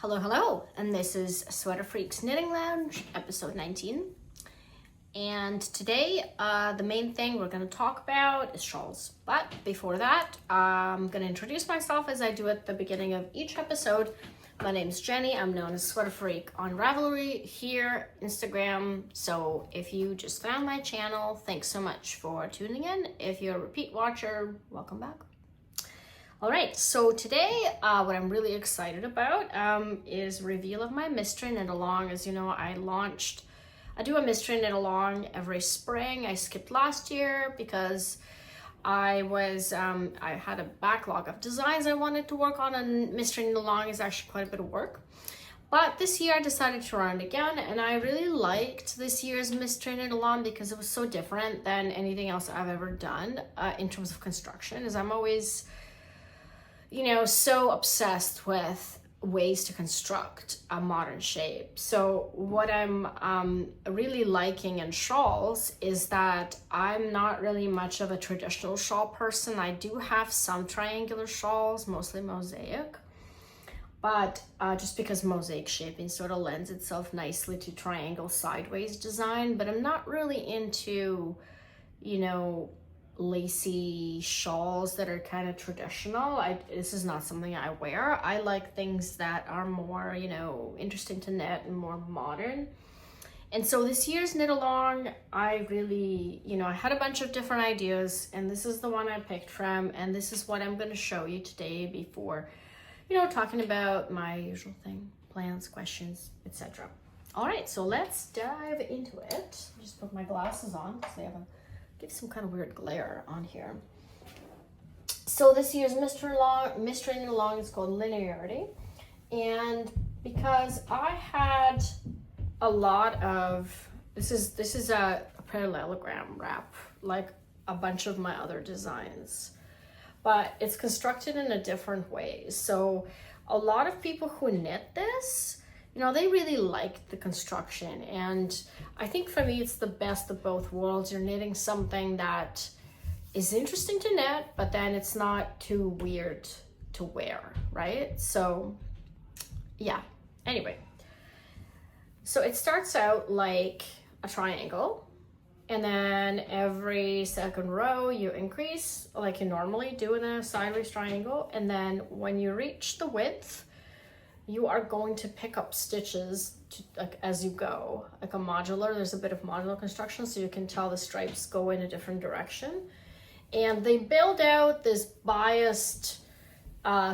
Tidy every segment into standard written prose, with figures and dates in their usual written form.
Hello, and this is Sweater Freak's Knitting Lounge, episode 19. And today, the main thing we're going to talk about is shawls. But before that, I'm going to introduce myself as I do at the beginning of each episode. My name's Jenny. I'm known as Sweater Freak on Ravelry, here, Instagram. So if you just found my channel, thanks so much for tuning in. If you're a repeat watcher, welcome back. All right, so today what I'm really excited about is reveal of my mystery knit along. As you know, I do a mystery knit along every spring. I skipped last year because I had a backlog of designs I wanted to work on, and mystery knit along is actually quite a bit of work. But this year I decided to run it again, and I really liked this year's mystery knit along because it was so different than anything else I've ever done in terms of construction, as I'm always so obsessed with ways to construct a modern shape. So what I'm really liking in shawls is that I'm not really much of a traditional shawl person. I do have some triangular shawls, mostly mosaic, but just because mosaic shaping sort of lends itself nicely to triangle sideways design, but I'm not really into, lacy shawls that are kind of traditional. This is not something I wear. I like things that are more, interesting to knit and more modern. And so this year's knit along, I really, I had a bunch of different ideas, and this is the one I picked from, and this is what I'm going to show you today before, talking about my usual thing, plans, questions, etc. All right, so let's dive into it. Just put my glasses on because they have give some kind of weird glare on here. So this year's mystery knit along is called Linearity, and because I had a lot of this is a parallelogram wrap, like a bunch of my other designs, but it's constructed in a different way. So a lot of people who knit this, they really like the construction, and I think for me it's the best of both worlds. You're knitting something that is interesting to knit, but then it's not too weird to wear, right? So yeah, anyway. So it starts out like a triangle, and then every second row you increase like you normally do in a sideways triangle, and then when you reach the width, you are going to pick up stitches as you go, like a modular. There's a bit of modular construction, so you can tell the stripes go in a different direction. And they build out this biased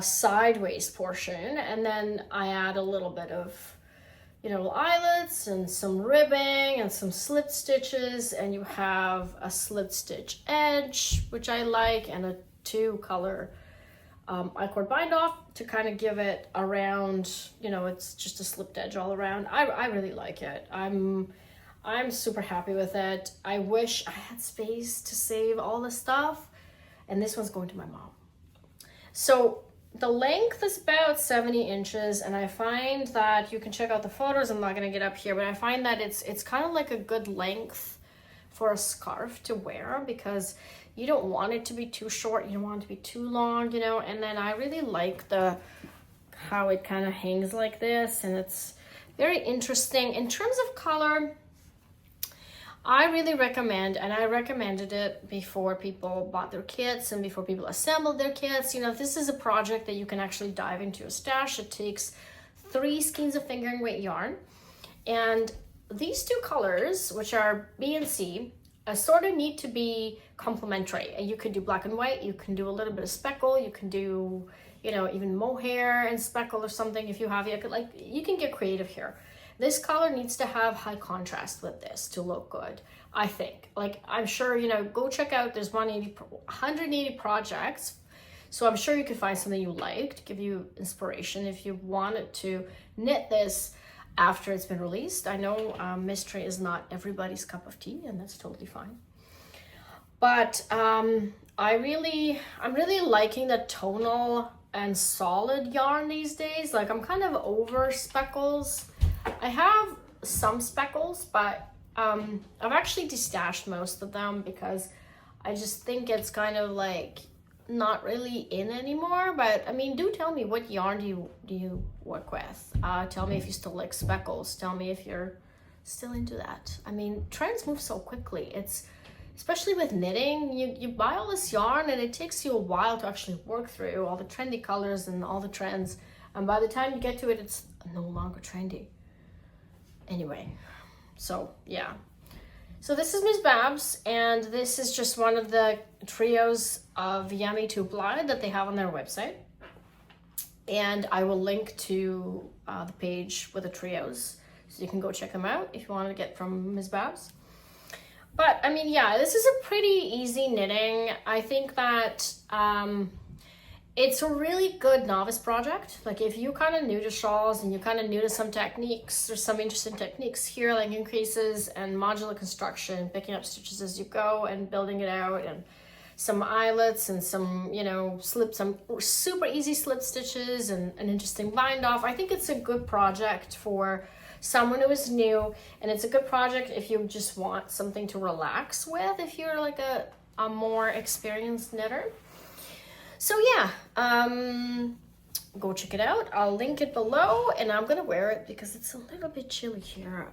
sideways portion, and then I add a little bit of, eyelets and some ribbing and some slip stitches, and you have a slip stitch edge, which I like, and a 2-color I-cord bind off to kind of give it around, it's just a slipped edge all around. I really like it. I'm super happy with it. I wish I had space to save all the stuff, and this one's going to my mom. So the length is about 70 inches, and I find that you can check out the photos. I'm not going to get up here, but I find that it's kind of like a good length for a scarf to wear, because you don't want it to be too short, you don't want it to be too long, and then I really like how it kind of hangs like this, and it's very interesting. In terms of color, I really recommend, and I recommended it before people bought their kits and before people assembled their kits, this is a project that you can actually dive into a stash. It takes 3 skeins of fingering weight yarn, and these 2 colors, which are B and C, sort of need to be complementary. And you could do black and white, you can do a little bit of speckle, you can do, even mohair and speckle or something if you have it. You can get creative here. This color needs to have high contrast with this to look good, I think. I'm sure, go check out, there's 180 projects. So I'm sure you could find something you like to give you inspiration if you wanted to knit this after it's been released. I know mystery is not everybody's cup of tea, and that's totally fine. But I'm really liking the tonal and solid yarn these days. I'm kind of over speckles. I have some speckles, but I've actually destashed most of them because I just think it's kind of not really in anymore, but I mean, do tell me, what yarn do you work with? Tell me if you still like speckles. Tell me if you're still into that. I mean, trends move so quickly. It's, especially with knitting, you buy all this yarn and it takes you a while to actually work through all the trendy colors and all the trends. And by the time you get to it, it's no longer trendy. Anyway, so yeah. So this is Miss Babs, and this is just one of the trios of yummy two-ply that they have on their website. And I will link to the page with the trios, so you can go check them out if you want to get from Miss Babs. But I mean, yeah, this is a pretty easy knitting. I think that it's a really good novice project. Like if you're kind of new to shawls and you're kind of new to some techniques, there's some interesting techniques here, like increases and modular construction, picking up stitches as you go and building it out, and some eyelets and some, you know, some super easy slip stitches and an interesting bind off. I think it's a good project for someone who is new, and it's a good project if you just want something to relax with, if you're like a more experienced knitter. So yeah, go check it out. I'll link it below, and I'm gonna wear it because it's a little bit chilly here.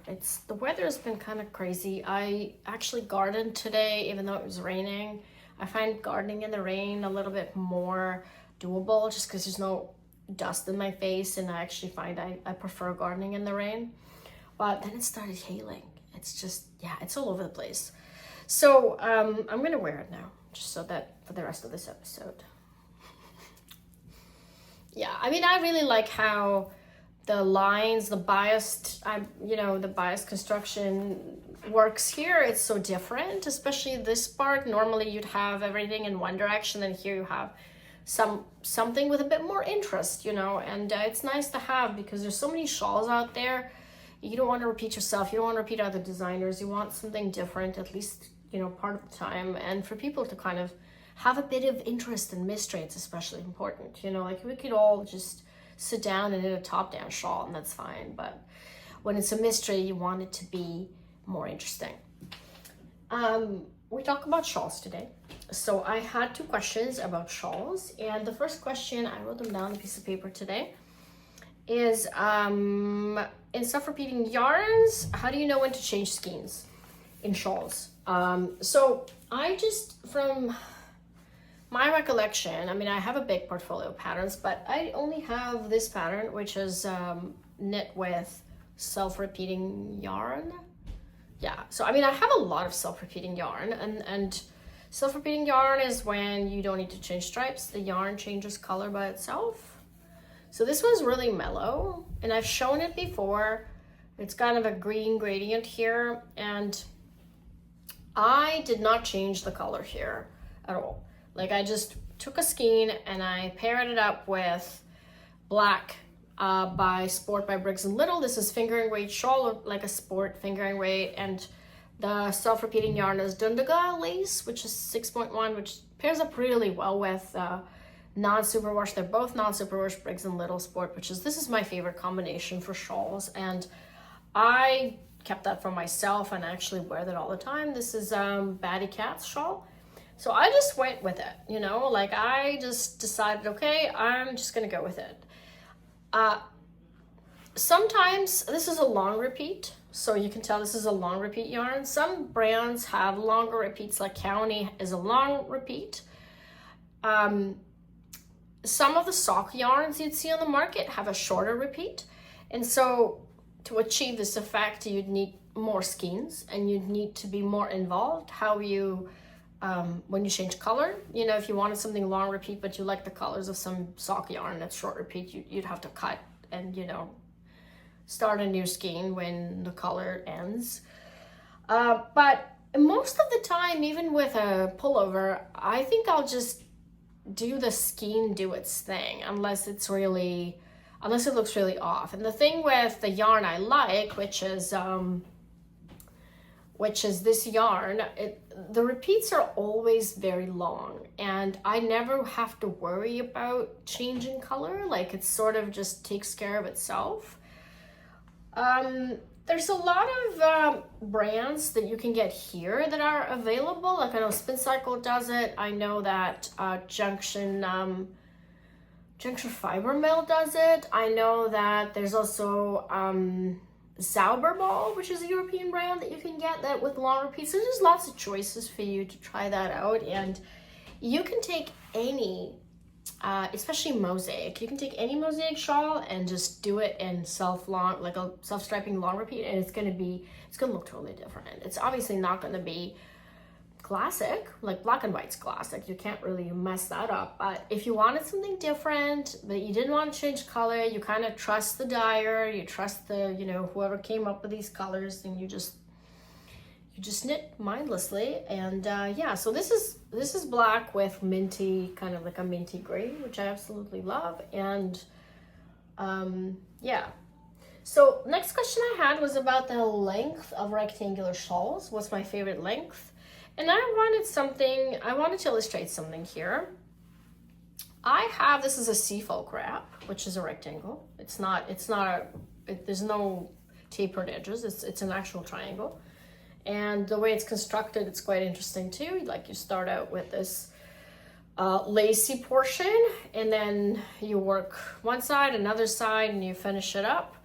The weather has been kind of crazy. I actually gardened today, even though it was raining. I find gardening in the rain a little bit more doable, just because there's no dust in my face, and I actually find I prefer gardening in the rain. But then it started hailing. It's just, yeah, it's all over the place. So I'm gonna wear it now, just so that for the rest of this episode. Yeah, I mean, I really like how the lines, the biased construction works here. It's so different, especially this part. Normally you'd have everything in one direction, and here you have something with a bit more interest, you know, and it's nice to have, because there's so many shawls out there. You don't want to repeat yourself. You don't want to repeat other designers. You want something different, at least, you know, part of the time. And for people to kind of have a bit of interest in mystery, it's especially important. You know, like we could all just sit down and knit a top-down shawl, and that's fine. But when it's a mystery, you want it to be more interesting. We talk about shawls today. So I had 2 questions about shawls, and the first question, I wrote them down on a piece of paper today, is in self-repeating yarns, how do you know when to change skeins in shawls? So I just, from my recollection, I mean, I have a big portfolio of patterns, but I only have this pattern, which is knit with self-repeating yarn. Yeah, so I mean, I have a lot of self-repeating yarn, and self-repeating yarn is when you don't need to change stripes. The yarn changes color by itself. So this one's really mellow, and I've shown it before. It's kind of a green gradient here, and I did not change the color here at all. Like, I just took a skein and I paired it up with black by Sport by Briggs & Little. This is fingering weight shawl, like a sport fingering weight, and the self-repeating yarn is Dundaga lace, which is 6.1, which pairs up really well with non-superwash. They're both non-superwash Briggs & Little Sport, this is my favorite combination for shawls, and I kept that for myself and I actually wear that all the time. This is Batty Cat's shawl. So I just went with it, you know, like I just decided, okay, I'm just gonna go with it. Sometimes this is a long repeat, so you can tell this is a long repeat yarn. Some brands have longer repeats, like County is a long repeat. Some of the sock yarns you'd see on the market have a shorter repeat, and so to achieve this effect, you'd need more skeins and you'd need to be more involved. How you when you change color, you know, if you wanted something long repeat but you like the colors of some sock yarn that's short repeat, you'd have to cut and, you know, start a new skein when the color ends. But most of the time, even with a pullover, I think I'll just do the skein do its thing, unless it looks really off. And the thing with the yarn I like, which is this yarn, the repeats are always very long, and I never have to worry about changing color. Like, it sort of just takes care of itself. There's a lot of brands that you can get here that are available. Like I know Spin Cycle does it. I know that Junction Fiber Mill does it. I know that there's also Zauberball, which is a European brand that you can get that with longer pieces. There's lots of choices for you to try that out, and you can take any, especially mosaic. You can take any mosaic shawl and just do it in like a self-striping long repeat, and it's gonna look totally different. It's obviously not gonna be classic, like black and white's classic. You can't really mess that up. But if you wanted something different, but you didn't want to change color, you kind of trust the dyer, you trust the, whoever came up with these colors, and you just knit mindlessly. And yeah, so this is black with minty, kind of like a minty gray, which I absolutely love. And yeah. So next question I had was about the length of rectangular shawls. What's my favorite length? And I wanted to illustrate something here. This is a Seafolk wrap, which is a rectangle. There's no tapered edges. It's an actual triangle. And the way it's constructed, it's quite interesting too. Like you start out with this lacy portion, and then you work one side, another side, and you finish it up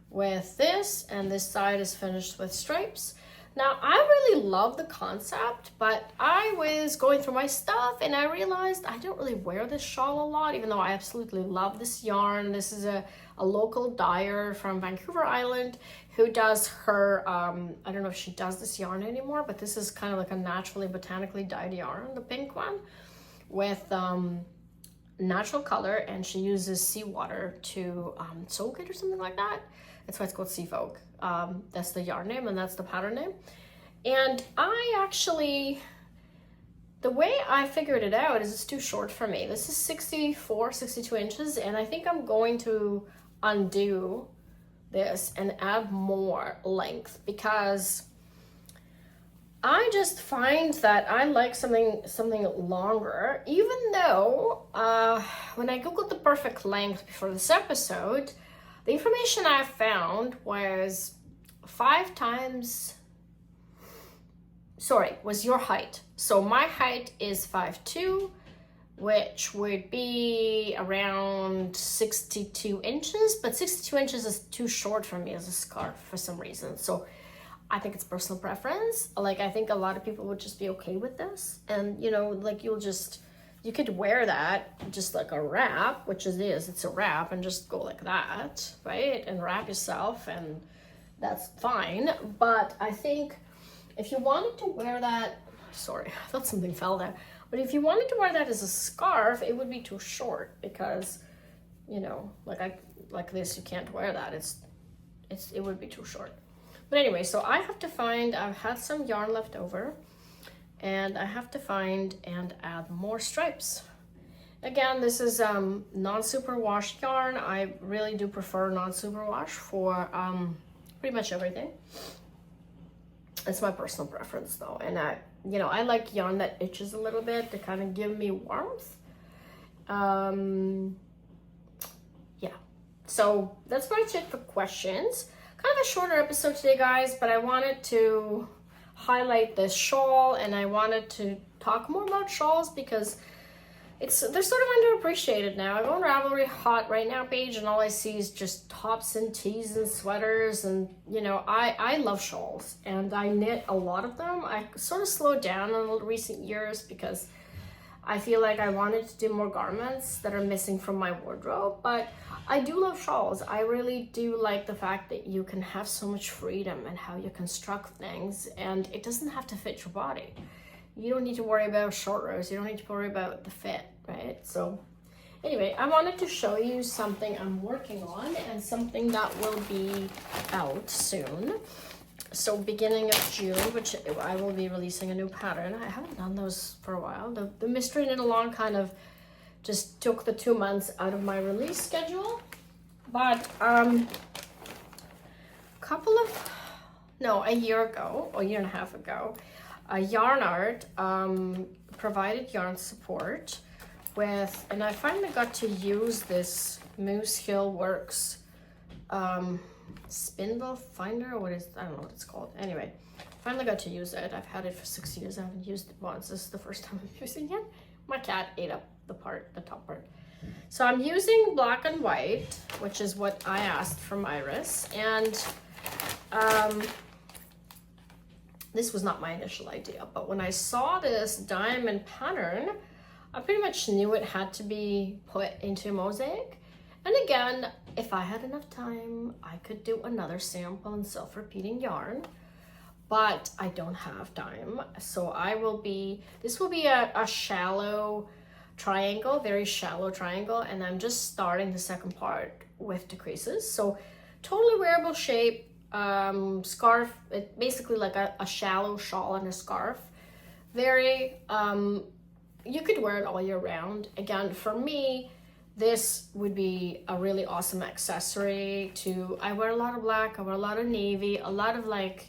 with this, and this side is finished with stripes. Now, I really love the concept, but I was going through my stuff and I realized I don't really wear this shawl a lot, even though I absolutely love this yarn. This is a local dyer from Vancouver Island who does her, I don't know if she does this yarn anymore, but this is kind of like a naturally botanically dyed yarn, the pink one, with natural color, and she uses seawater to soak it or something like that. That's why it's called Seafolk. That's the yarn name and that's the pattern name. And the way I figured it out is it's too short for me. This is 62 inches, and I think I'm going to undo this and add more length, because I just find that I like something longer, even though when I Googled the perfect length before this episode, the information I found was was your height. So my height is 5'2", which would be around 62 inches, but 62 inches is too short for me as a scarf for some reason. So I think it's personal preference. Like, I think a lot of people would just be okay with this. And, like you could wear that just like a wrap, which it's a wrap, and just go like that, right? And wrap yourself, and that's fine. But I think if you wanted to wear that, sorry, I thought something fell there. But if you wanted to wear that as a scarf, it would be too short, because, like this, you can't wear that. It would be too short. But anyway, so I've had some yarn left over, and I have to find and add more stripes. Again, this is non-superwash yarn. I really do prefer non-superwash for pretty much everything. It's my personal preference though, and I like yarn that itches a little bit to kind of give me warmth. Yeah, so that's pretty much it for questions. Kind of a shorter episode today, guys, but I wanted to highlight this shawl, and I wanted to talk more about shawls because they're sort of underappreciated now. I go on Ravelry Hot Right Now page, and all I see is just tops and tees and sweaters, and I love shawls, and I knit a lot of them. I sort of slowed down in the recent years because I feel like I wanted to do more garments that are missing from my wardrobe, but I do love shawls. I really do like the fact that you can have so much freedom in how you construct things, and it doesn't have to fit your body. You don't need to worry about short rows. You don't need to worry about the fit, right? So anyway, I wanted to show you something I'm working on and something that will be out soon. So beginning of June, which I will be releasing a new pattern. I haven't done those for a while. The Mystery Knit Along kind of just took the 2 months out of my release schedule. But a year ago, or a year and a half ago, Yarn Art provided yarn support with, and I finally got to use this Moose Hill Works spindle finder, or I don't know what it's called. Anyway, finally got to use it. I've had it for 6 years. I haven't used it once. This is the first time I'm using it. My cat ate up the top part. So I'm using black and white, which is what I asked from Iris. And this was not my initial idea, but when I saw this diamond pattern, I pretty much knew it had to be put into mosaic. And again, if I had enough time, I could do another sample in self-repeating yarn, but I don't have time. So this will be a shallow triangle, very shallow triangle, and I'm just starting the second part with decreases. So totally wearable shape, scarf, it basically like a shallow shawl and a scarf. Very, you could wear it all year round. Again, for me, this would be a really awesome accessory I wear a lot of black, I wear a lot of navy, a lot of like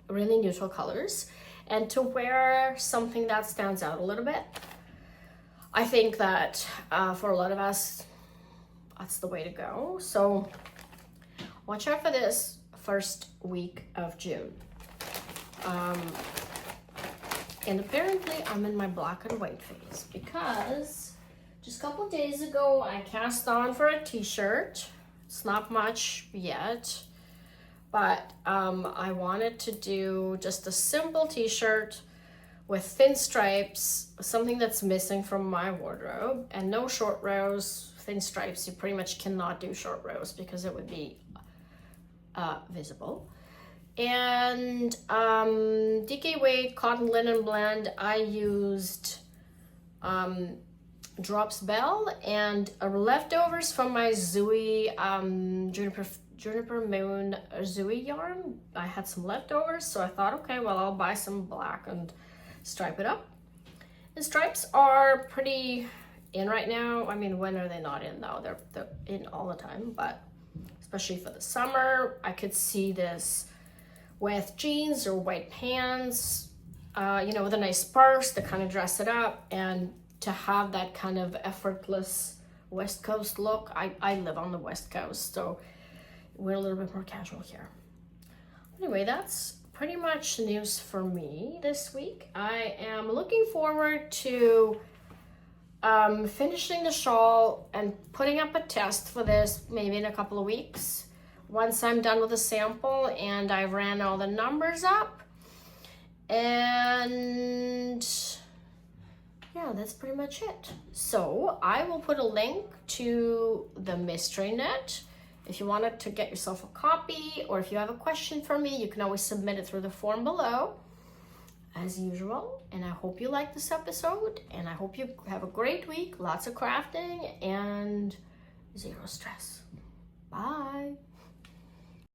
really neutral colors. And to wear something that stands out a little bit, I think that for a lot of us, that's the way to go. So watch out for this first week of June. And apparently I'm in my black and white phase because just a couple days ago I cast on for a t-shirt. It's not much yet, but I wanted to do just a simple t-shirt with thin stripes, something that's missing from my wardrobe, and no short rows, thin stripes. You pretty much cannot do short rows because it would be visible. And DK Weight Cotton Linen Blend, I used Drops Bell and leftovers from my Zooey Juniper Moon Zooey yarn. I had some leftovers, so I thought, okay, well, I'll buy some black and stripe it up. The stripes are pretty in right now. I mean, when are they not in though? They're in all the time, but especially for the summer, I could see this with jeans or white pants, you know, with a nice purse to kind of dress it up and to have that kind of effortless West Coast look. I live on the West Coast, so we're a little bit more casual here. Anyway, that's pretty much news for me this week. I am looking forward to finishing the shawl and putting up a test for this maybe in a couple of weeks. Once I'm done with the sample and I ran all the numbers up. And yeah, that's pretty much it. So I will put a link to the mystery knit. If you wanted to get yourself a copy, or if you have a question for me, you can always submit it through the form below, as usual. And I hope you like this episode, and I hope you have a great week, lots of crafting, and zero stress. Bye.